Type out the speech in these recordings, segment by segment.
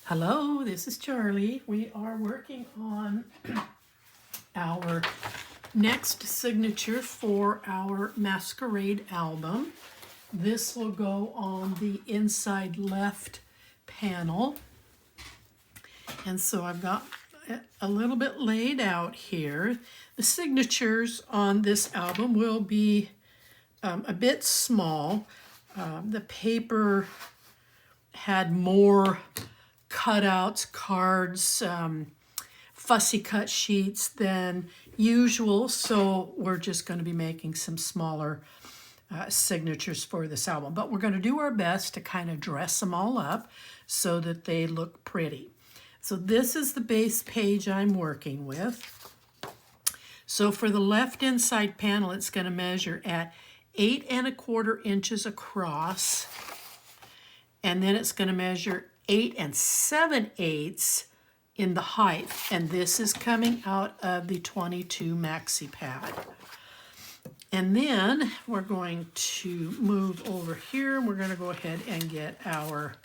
Hello, this is Charlie. We are working on our next signature for our Masquerade album. This will go on the inside left panel. And so I've got a little bit laid out here. The signatures on this album will be a bit small. The paper had more cutouts, cards, fussy cut sheets than usual, so we're just going to be making some smaller signatures for this album. But we're going to do our best to kind of dress them all up so that they look pretty. So this is the base page I'm working with. So for the left inside panel, it's going to measure at 8 1/4 inches across, and then it's going to measure 8 7/8 in the height, and this is coming out of the 22 maxi pad. And then we're going to move over here. We're going to go ahead and get our,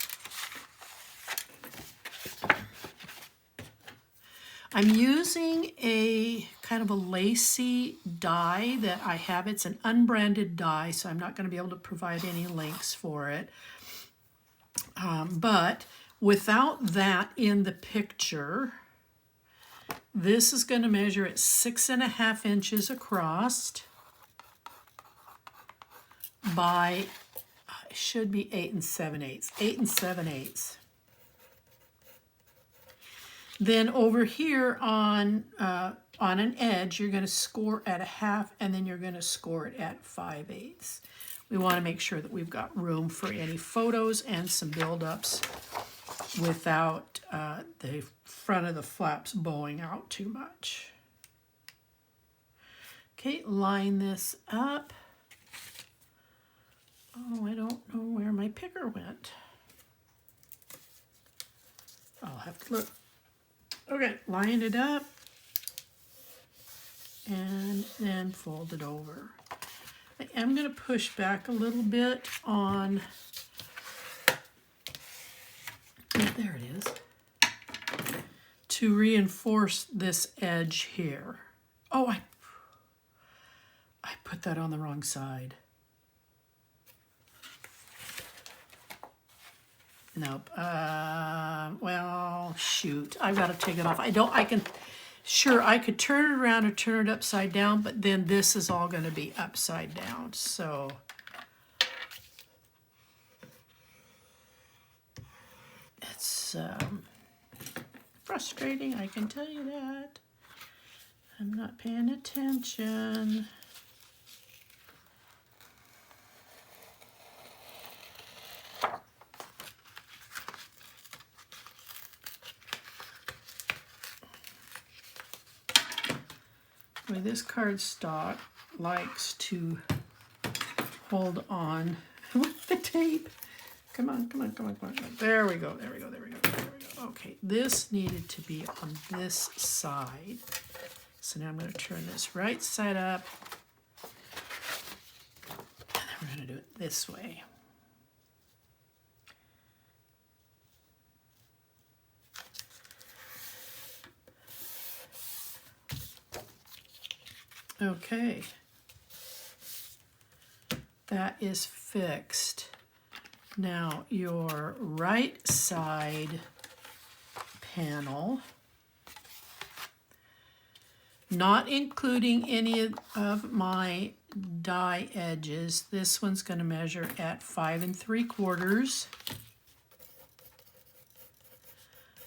I'm using a kind of a lacy dye that I have. It's an unbranded dye, so I'm not going to be able to provide any links for it. But without that in the picture, this is going to measure at 6 1/2 inches across by, it should be 8 7/8, 8 7/8. Then over here on an edge, you're going to score at 1/2, and then you're going to score it at 5/8. We want to make sure that we've got room for any photos and some build-ups without the front of the flaps bowing out too much. Okay, line this up. Oh, I don't know where my picker went. I'll have to look. Okay, line it up and then fold it over. I am going to push back a little bit on, there it is, to reinforce this edge here. Oh, I put that on the wrong side. Nope. Well, shoot. I've got to take it off. Sure, I could turn it around and turn it upside down, but then this is all going to be upside down. So it's frustrating, I can tell you that. I'm not paying attention. This cardstock likes to hold on with the tape. Come on, come on, come on, come on. There we go, there we go, there we go, there we go. Okay, this needed to be on this side. So now I'm going to turn this right side up. And then we're going to do it this way. Okay, that is fixed. Now your right side panel, not including any of my die edges, this one's going to measure at 5 3/4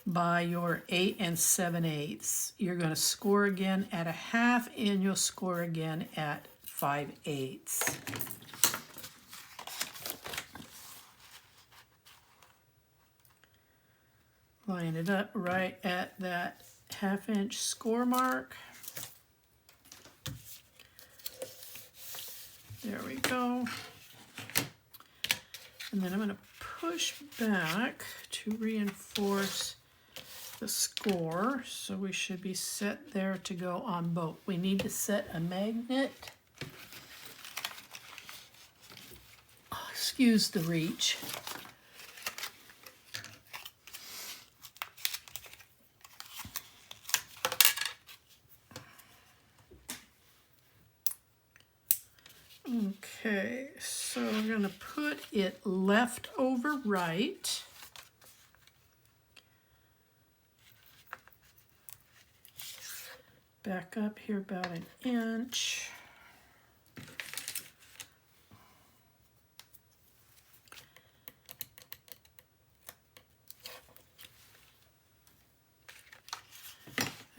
by your 8 7/8. You're going to score again at 1/2, and you'll score again at 5/8. Line it up right at that 1/2 inch score mark. There we go. And then I'm going to push back to reinforce the score, so we should be set there to go on both. We need to set a magnet. Oh, excuse the reach. Okay, so we're going to put it left over right. Back up here about an inch.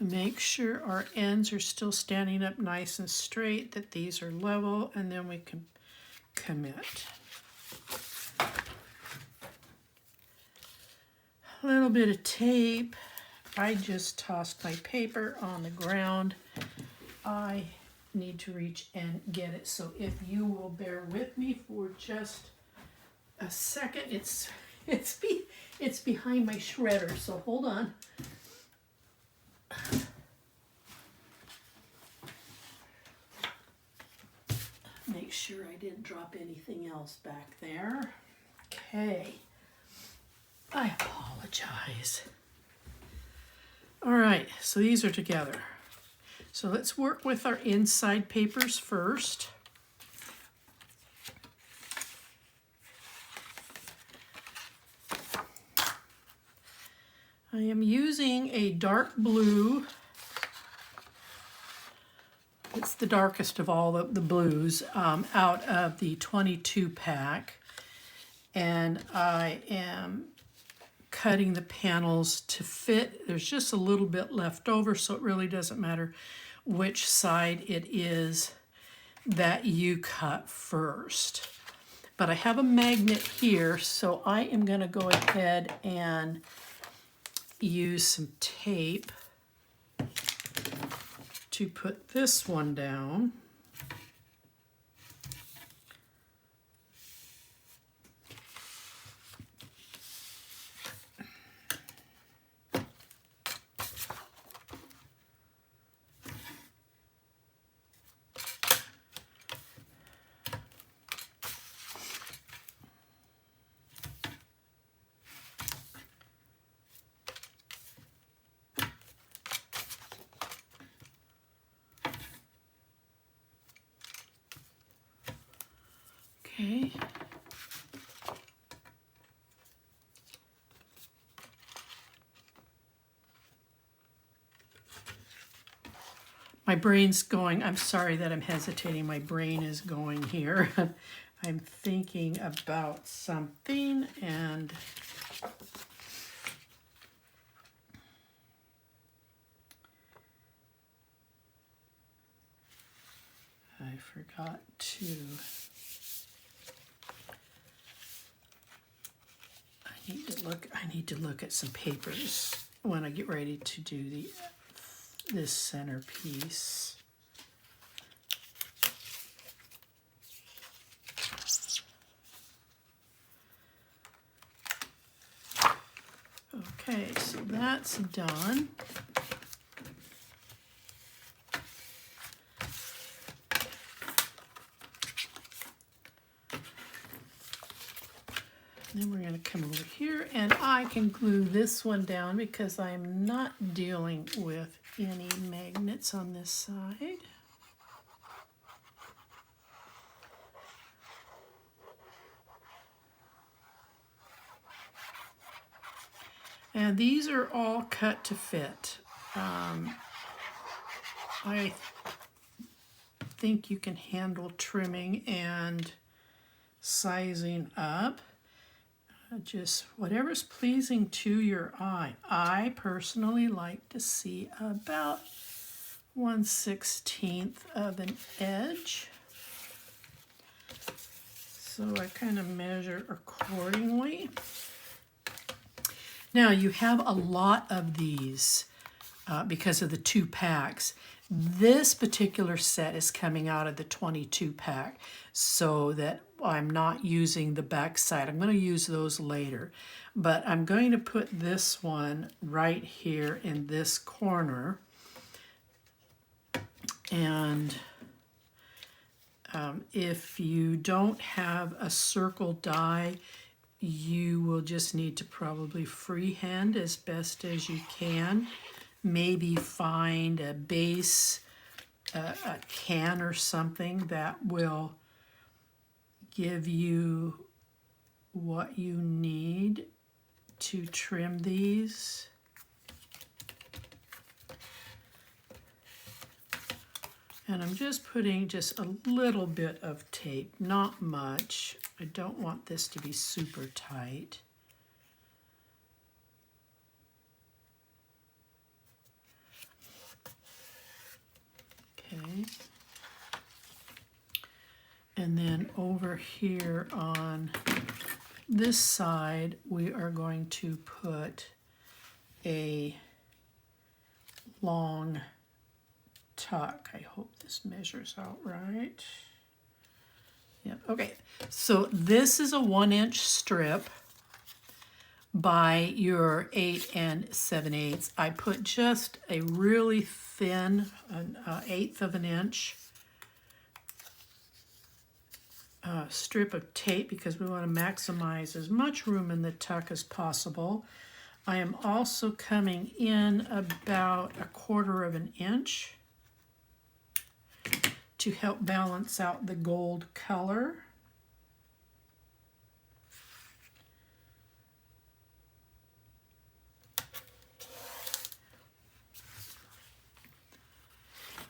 Make sure our ends are still standing up nice and straight, that these are level, and then we can commit. A little bit of tape. I just tossed my paper on the ground. I need to reach and get it, so if you will bear with me for just a second. It's behind my shredder, so hold on. Make sure I didn't drop anything else back there. Okay. I apologize. All right, so these are together. So let's work with our inside papers first. I am using a dark blue. It's the darkest of all the blues out of the 22 pack. And I am cutting the panels to fit. There's just a little bit left over, so it really doesn't matter which side it is that you cut first. But I have a magnet here, so I am going to go ahead and use some tape to put this one down. Okay. My brain's going, I'm sorry that I'm hesitating, my brain is going here. I'm thinking about something and I forgot to. I need to look at some papers when I get ready to do this centerpiece. Okay, so that's done. Then we're going to come over here and I can glue this one down because I'm not dealing with any magnets on this side. And these are all cut to fit. I think you can handle trimming and sizing up. Just whatever's pleasing to your eye. I personally like to see about 1/16 of an edge. So I kind of measure accordingly. Now you have a lot of these because of the 2 packs. This particular set is coming out of the 22 pack, so that I'm not using the back side. I'm going to use those later, but I'm going to put this one right here in this corner. And if you don't have a circle die, you will just need to probably freehand as best as you can. Maybe find a base, a can or something that will give you what you need to trim these. And I'm just putting just a little bit of tape, not much. I don't want this to be super tight. Okay. And then over here on this side, we are going to put a long tuck. I hope this measures out right. Yep, okay. So this is a 1-inch strip by your 8 7/8. I put just a really thin, an 1/8 of an inch strip of tape because we want to maximize as much room in the tuck as possible. I am also coming in about 1/4 of an inch to help balance out the gold color.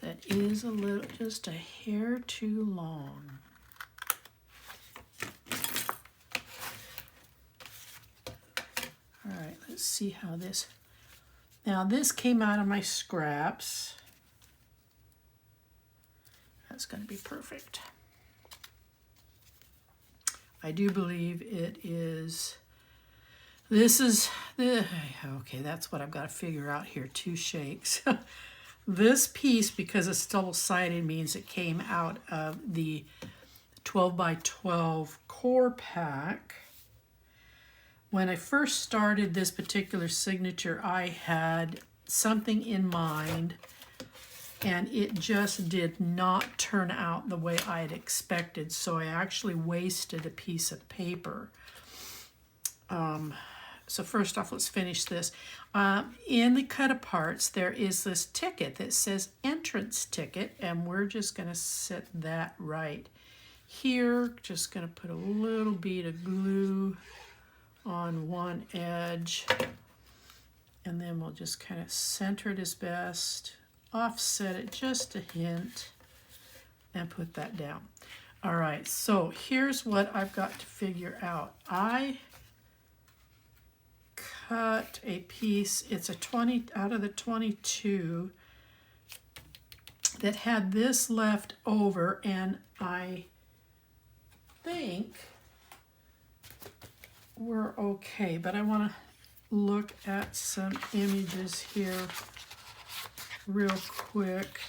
That is a little, just a hair too long. All right, let's see how this, now this came out of my scraps. That's going to be perfect. I do believe it is, this is, okay, that's what I've got to figure out here, 2 shakes. This piece, because it's double-sided, means it came out of the 12 by 12 core pack. When I first started this particular signature, I had something in mind, and it just did not turn out the way I had expected, so I actually wasted a piece of paper. So first off, let's finish this. In the cut-aparts, there is this ticket that says entrance ticket, and we're just going to set that right here. Just going to put a little bead of glue on one edge, and then we'll just kind of center it as best, offset it just a hint, and put that down. All right, so here's what I've got to figure out. I cut a piece, it's a 20 out of the 22 that had this left over, and I think we're okay, but I want to look at some images here real quick.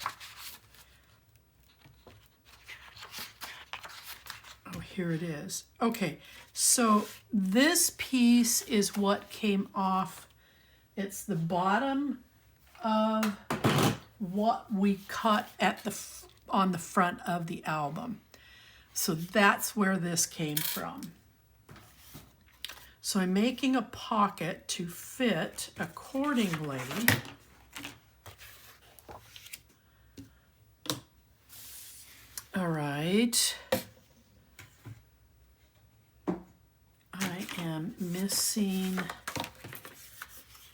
Oh, here it is. Okay, so this piece is what came off. It's the bottom of what we cut at the on the front of the album. So that's where this came from. So I'm making a pocket to fit accordingly. All right. I am missing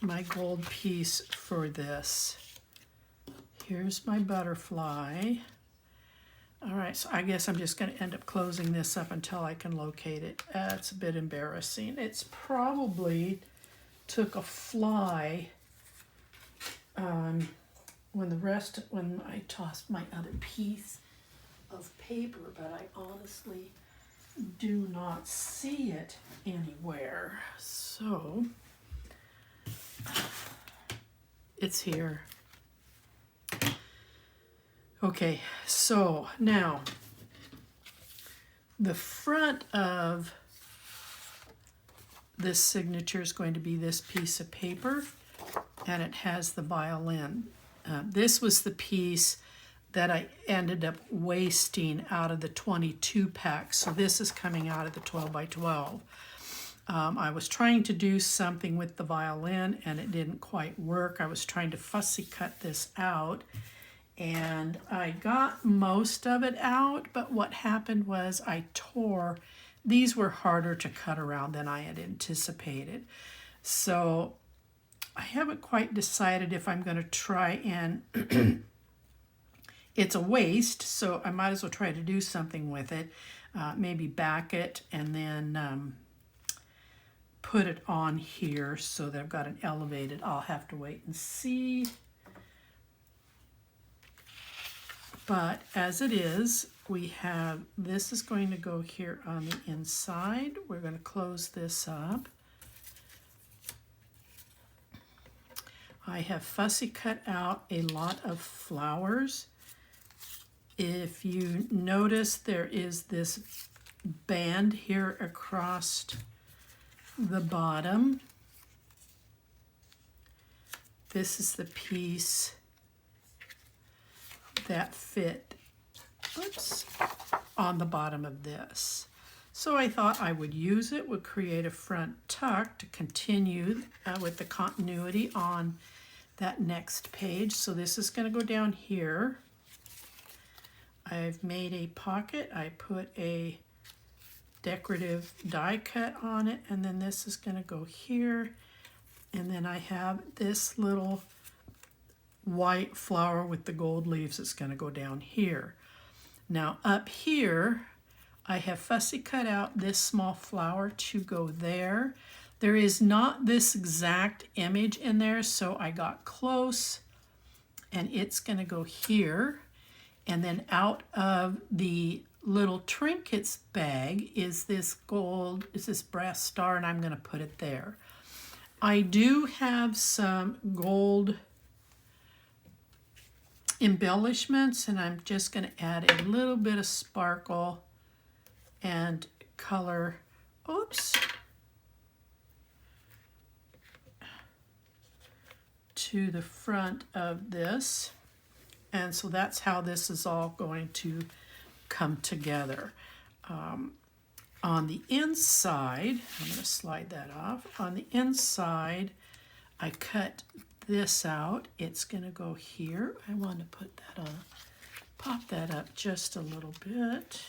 my gold piece for this. Here's my butterfly. All right, so I guess I'm just going to end up closing this up until I can locate it. It's a bit embarrassing. It's probably took a fly when I tossed my other piece of paper, but I honestly do not see it anywhere. So it's here. Okay, so now the front of this signature is going to be this piece of paper, and it has the violin. This was the piece that I ended up wasting out of the 22 pack, so this is coming out of the 12 by 12. I was trying to do something with the violin, and it didn't quite work. I was trying to fussy cut this out, and I got most of it out, but what happened was I tore, these were harder to cut around than I had anticipated. So I haven't quite decided if I'm going to try and, it's a waste, so I might as well try to do something with it. Maybe back it and then put it on here so that I've got an elevated. I'll have to wait and see. But as it is, we have, this is going to go here on the inside. We're going to close this up. I have fussy cut out a lot of flowers. If you notice, there is this band here across the bottom. This is the piece that fit, oops, on the bottom of this. So I thought I would use it, would create a front tuck to continue with the continuity on that next page. So this is going to go down here. I've made a pocket. I put a decorative die cut on it, and then this is going to go here. And then I have this little white flower with the gold leaves that's going to go down here. Now up here, I have fussy cut out this small flower to go there. There is not this exact image in there, so I got close, and it's going to go here. And then out of the little trinkets bag is this gold, is this brass star, and I'm going to put it there. I do have some gold embellishments, and I'm just going to add a little bit of sparkle and color, oops, to the front of this. And so that's how this is all going to come together. On the inside, I'm going to slide that off. On the inside, I cut this out. It's going to go here. I want to put that on, pop that up just a little bit.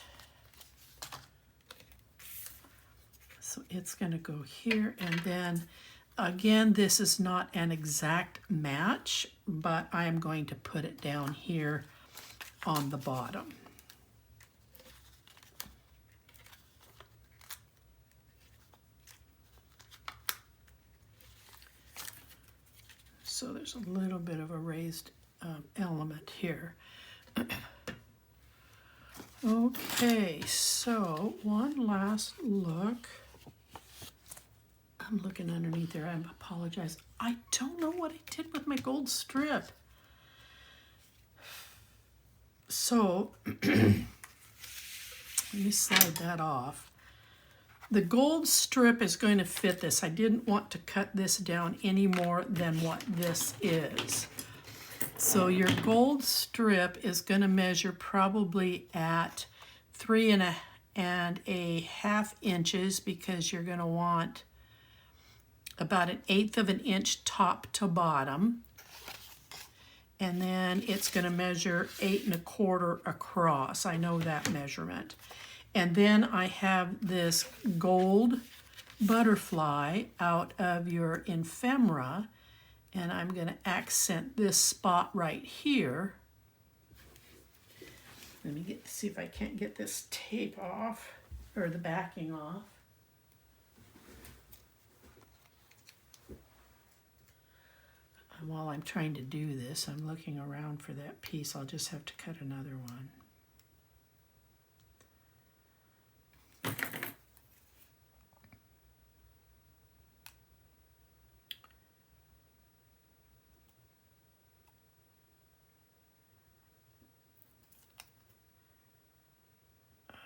So it's going to go here, and then again, this is not an exact match, but I am going to put it down here on the bottom. So there's a little bit of a raised element here. Okay, so one last look. I'm looking underneath there. I apologize. I don't know what I did with my gold strip. So let me slide that off. The gold strip is going to fit this. I didn't want to cut this down any more than what this is. So your gold strip is going to measure probably at 3.5 inches, because you're going to want about 1/8 of an inch top to bottom. And then it's going to measure 8.25 across. I know that measurement. And then I have this gold butterfly out of your ephemera, and I'm going to accent this spot right here. Let me see if I can't get this tape off, or the backing off. And while I'm trying to do this, I'm looking around for that piece. I'll just have to cut another one.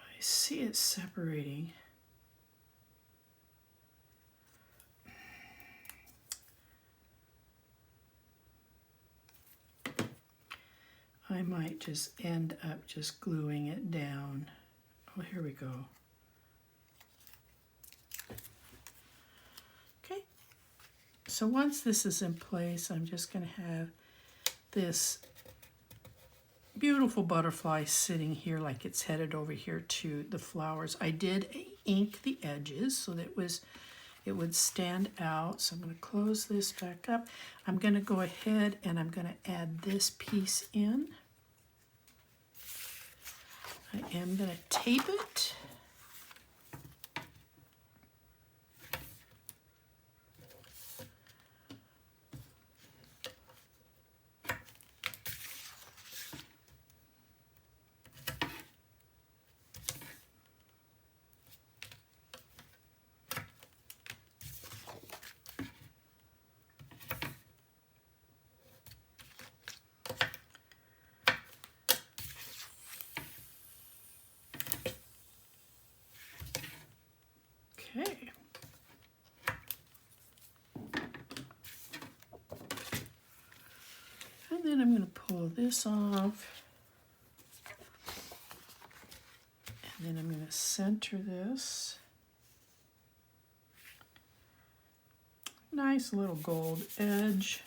I see it separating. I might just end up just gluing it down. Oh, here we go. Okay, so once this is in place, I'm just going to have this beautiful butterfly sitting here like it's headed over here to the flowers. I did ink the edges so that it would stand out. So I'm going to close this back up. I'm going to go ahead and I'm going to add this piece in. I am going to tape it. Okay. And then I'm going to pull this off. And then I'm going to center this. Nice little gold edge.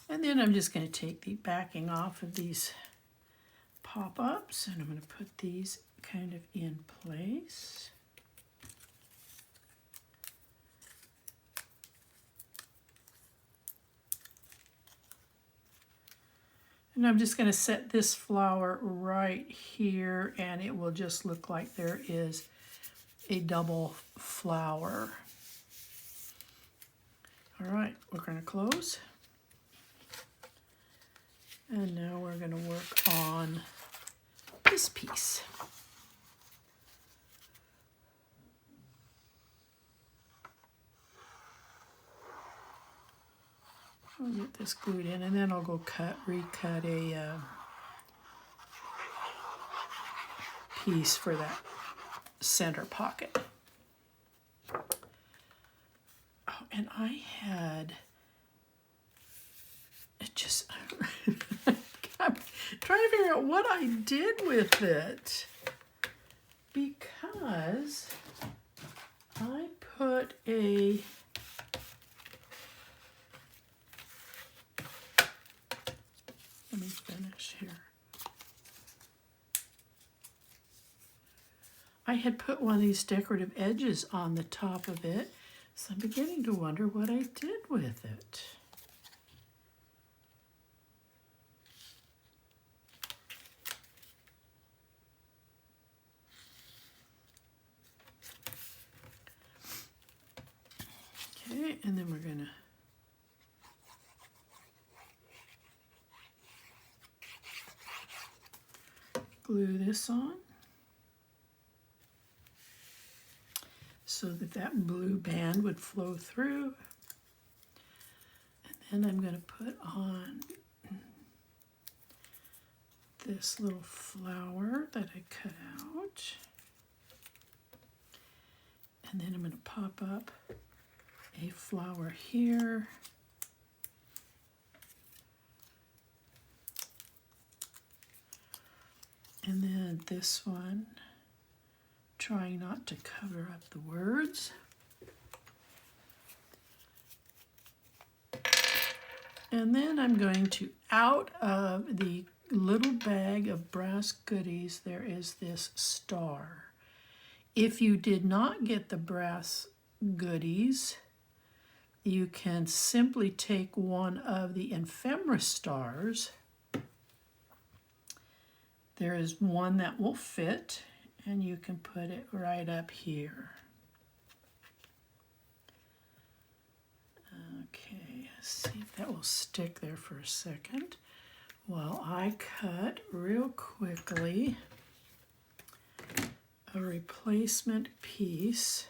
And then I'm just going to take the backing off of these pop-ups and I'm going to put these kind of in place. And I'm just going to set this flower right here and it will just look like there is a double flower. All right, we're going to close. And now we're going to work on this piece. I'll get this glued in and then I'll go recut a piece for that center pocket. Oh, and I had it just I'm trying to figure out what I did with it because I put a let me finish here. I had put one of these decorative edges on the top of it, so I'm beginning to wonder what I did with it. Okay, and then we're going to glue this on so that that blue band would flow through. And then I'm going to put on this little flower that I cut out. And then I'm going to pop up a flower here. And then this one, trying not to cover up the words. And then I'm going to, out of the little bag of brass goodies, there is this star. If you did not get the brass goodies, you can simply take one of the ephemera stars. There is one that will fit, and you can put it right up here. Okay, let's see if that will stick there for a second while I cut real quickly a replacement piece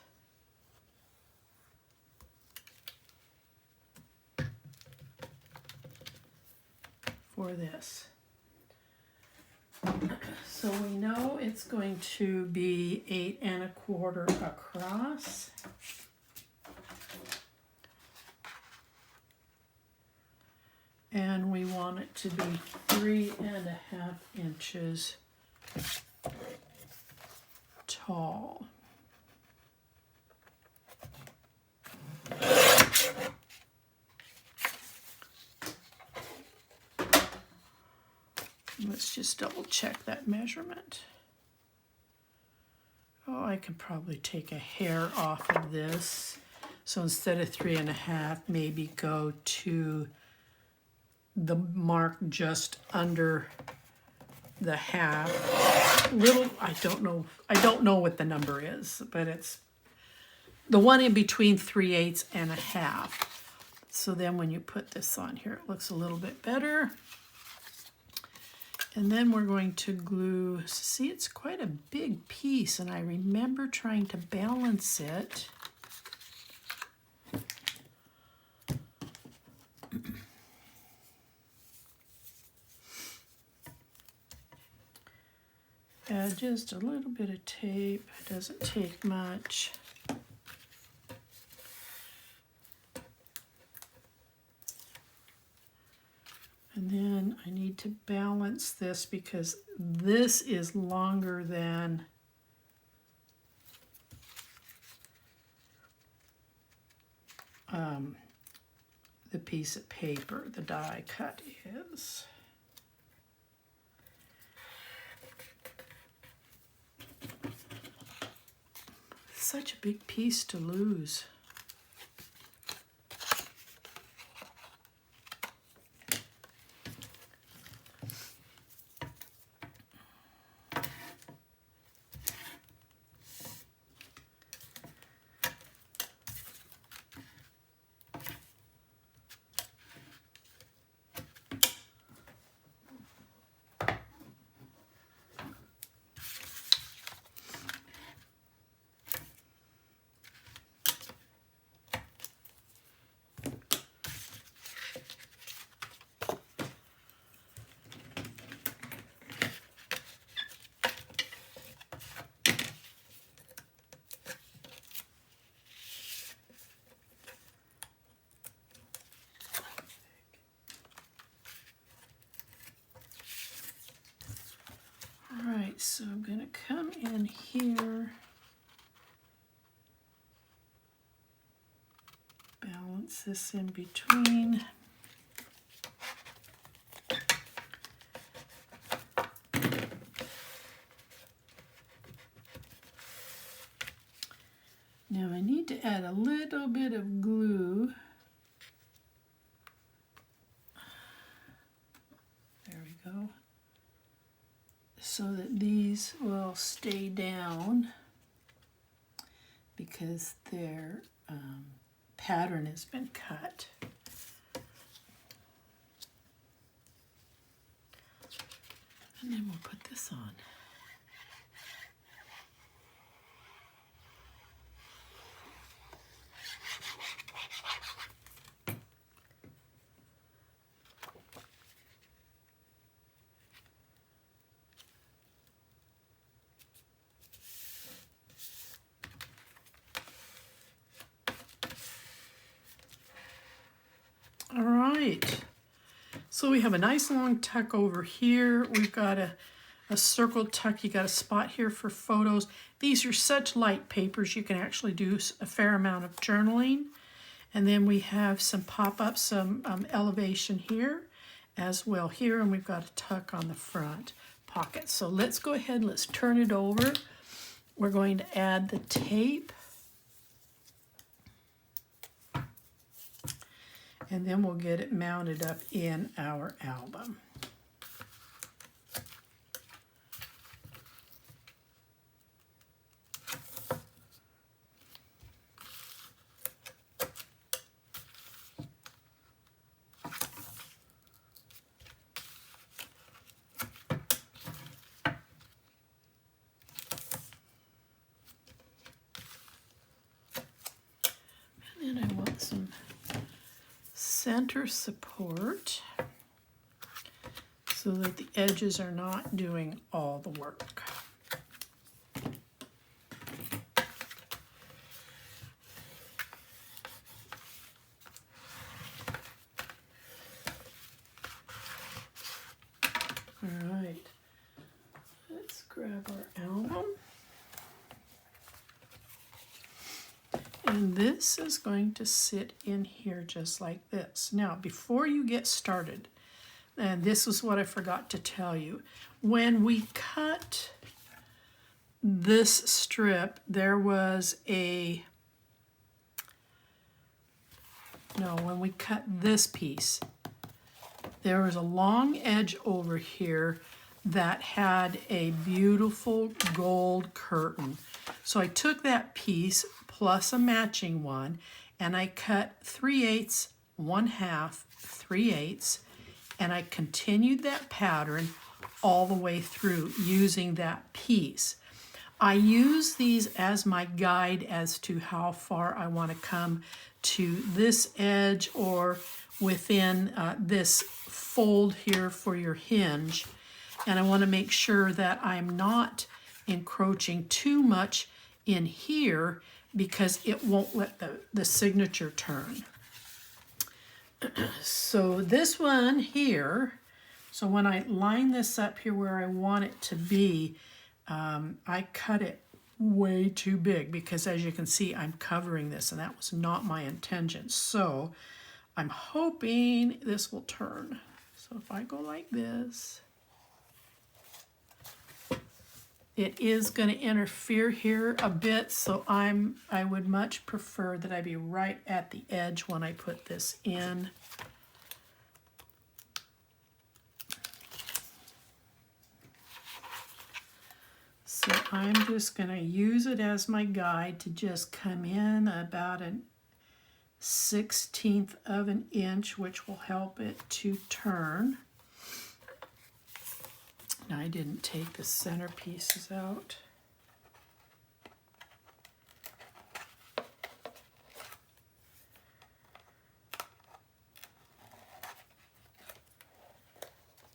for this. So we know it's going to be 8 1/4 across. And we want it to be 3 1/2 inches tall. Let's just double check that measurement. Oh, I can probably take a hair off of this. So instead of 3 1/2, maybe go to the mark just under the half. Little, I don't know what the number is, but it's the one in between 3/8 and a half. So then when you put this on here, it looks a little bit better. And then we're going to glue, see, it's quite a big piece, and I remember trying to balance it. Add just a little bit of tape, it doesn't take much. And then I need to balance this because this is longer than the piece of paper the die cut is. Such a big piece to lose. Alright, so I'm going to come in here, balance this in between. Now I need to add a little bit of glue. There we go. So that these will stay down because their pattern has been cut. And then we'll put this on. All right, so we have a nice long tuck over here. We've got a circle tuck. You got a spot here for photos. These are such light papers, you can actually do a fair amount of journaling. And then we have some pop-ups, some elevation here as well here, and we've got a tuck on the front pocket. So let's go ahead, let's turn it over. We're going to add the tape. And then we'll get it mounted up in our album. And then I want some center support. so that the edges are not doing all the work. All right, let's grab our album. And this is going to sit in here just like this. Now, before you get started, and this is what I forgot to tell you, when we cut this strip, there was a, no, when we cut this piece, there was a long edge over here that had a beautiful gold curtain. So I took that piece plus a matching one, and I cut 3/8, 1/2, 3/8, and I continued that pattern all the way through using that piece. I use these as my guide as to how far I want to come to this edge or within this fold here for your hinge. And I want to make sure that I'm not encroaching too much in here because it won't let the signature turn. So this one here, so when I line this up here where I want it to be, I cut it way too big because as you can see, I'm covering this and that was not my intention. So I'm hoping this will turn. So if I go like this, it is going to interfere here a bit, so I would much prefer that I be right at the edge when I put this in. So I'm just going to use it as my guide to just come in about a 1/16 of an inch, which will help it to turn. I didn't take the center pieces out.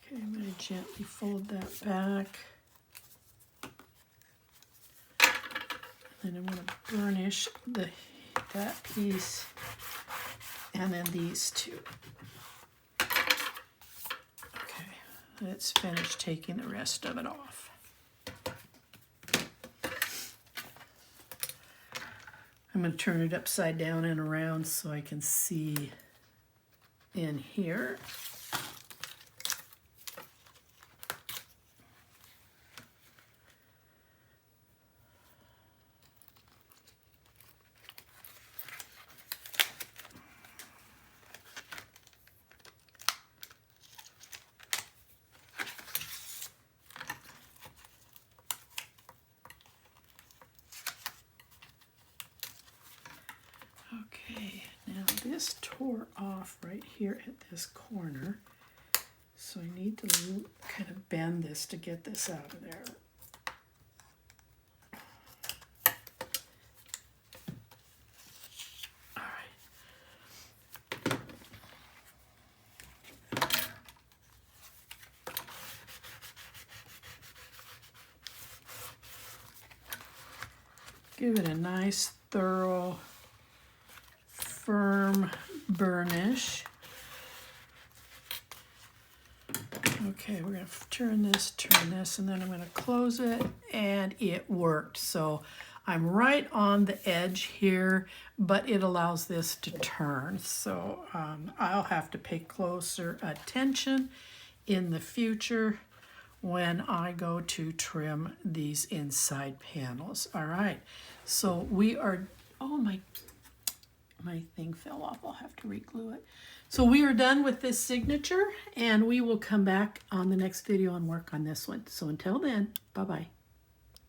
Okay, I'm going to gently fold that back. And I'm going to burnish that piece and then these two. Let's finish taking the rest of it off. I'm going to turn it upside down and around so I can see in here. Okay, now this tore off right here at this corner, so I need to kind of bend this to get this out of there. All right. Give it a nice, thorough, firm burnish. Okay, we're going to turn this, and then I'm going to close it, and it worked. So I'm right on the edge here, but it allows this to turn. So I'll have to pay closer attention in the future when I go to trim these inside panels. All right, so we are, oh my thing fell off. I'll have to re-glue it. So we are done with this signature, and we will come back on the next video and work on this one. So until then, bye-bye.